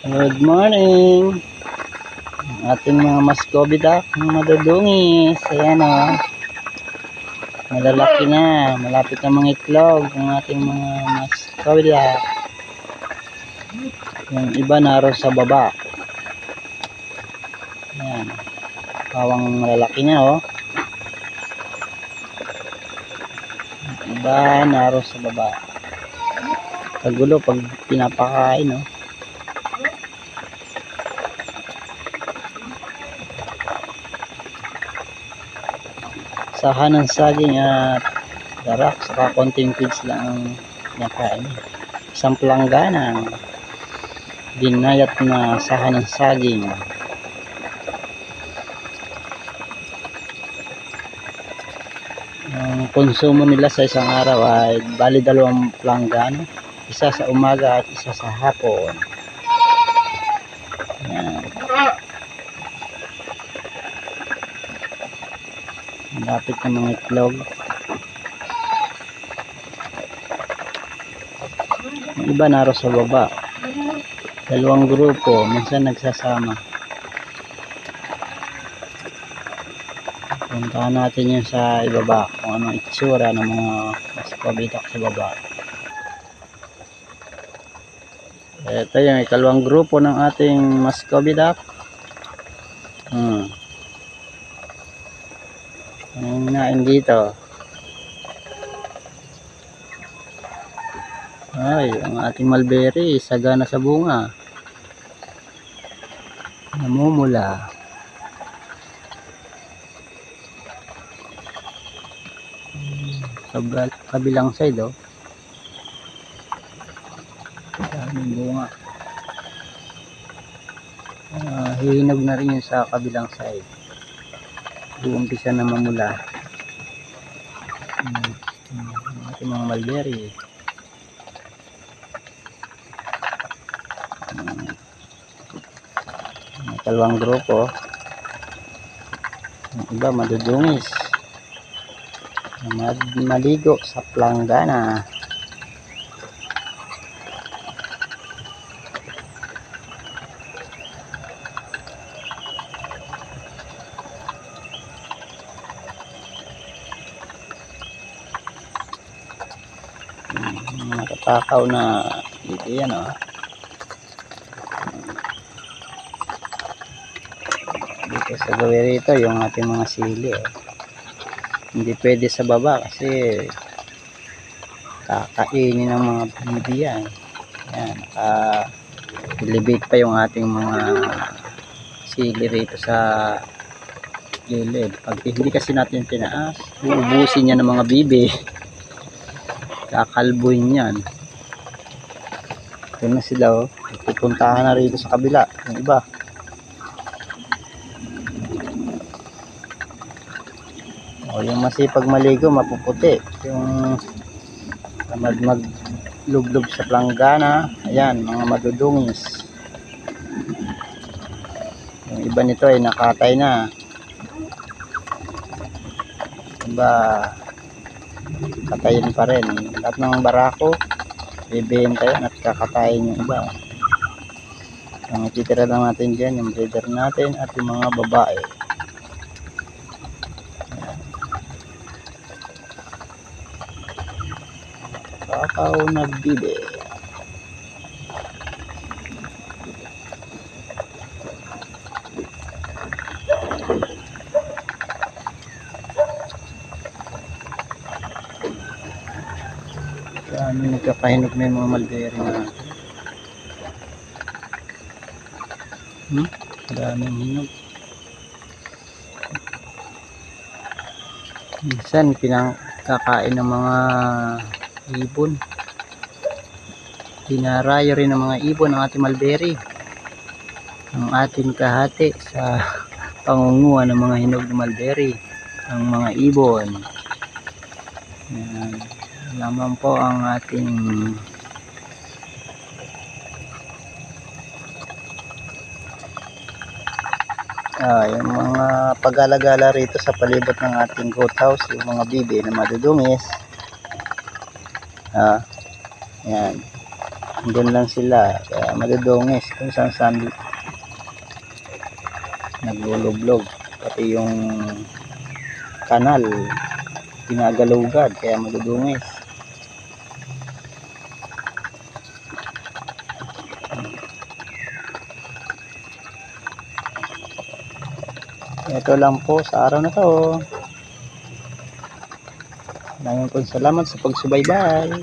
Good morning. Ang ating mga Muscovy duck, madudungis. Ayan o. Malalaki na. Malapit na mga itlog ang ating mga Muscovy duck. Yung iba naroon sa baba. Ayan. Pawang malalaki na o. Yung iba naroon sa baba. Kagulo pag pinapakain o. Sahan ng saging at darak, saka konting feeds lang ang nakain. Isang pelangganang dinayat na sahan ng saging. Ang konsumo nila sa isang araw ay bali 2 pelanggana, isa sa umaga at isa sa hapon. Ayan. Malapit na mga itlog. Yung iba naro sa baba. 2 grupo, minsan nagsasama. Puntahan natin yung sa ibaba kung anong itsura ng mga Muscovy duck sa baba. Ito yung 2 grupo ng ating Muscovy duck. Ang hinain dito ay ang ating mulberry, sagana sa bunga, namumula. Sa kabilang side daming bunga. Hihinog na rin yun sa kabilang side. Uumpisa na mamula ating mga mulberry. Dalawang grupo. Yung iba madudungis, maligo sa pelanggana. Nakatakaw na dito yan dito sa gawin rito yung ating mga sili hindi pwede sa baba kasi kakainin ng mga bibi yan. Elevate pa yung ating mga sili rito sa gilid. Pag hindi kasi natin tinaas, uubusin niya ng mga bibi. Kakalbuin yan. Ito na sila pupuntahan na rito sa kabila yung iba. Yung masipag maligo mapuputi, yung maglublob sa pelanggana, ayan mga madudungis. Yung iba nito ay nakatay na, iba katayin pa rin. Lahat ng barako bibenta yan at kakatayin yung iba. Ang ititira lang natin dyan yung breeder natin at yung mga babae. Kakao nagbibi. Ano nagkapahinog na yung mga mulberry natin. Daming hinog. Minsan pinakakain ng mga ibon. Dinarayo rin ng mga ibon ang ating mulberry. Ang ating kahati sa pangunguha ng mga hinog na mulberry, ang mga ibon. Yan. Lamang po ang ating yung mga pag-alagala rito sa palibot ng ating goat house, yung mga bibi na madudungis. Yan. Doon lang sila, kaya madudungis kung saan saan naglulublog, pati yung kanal ginagalugad kaya madudungis. Ito lang po sa araw na to. Maraming salamat sa pagsubaybay.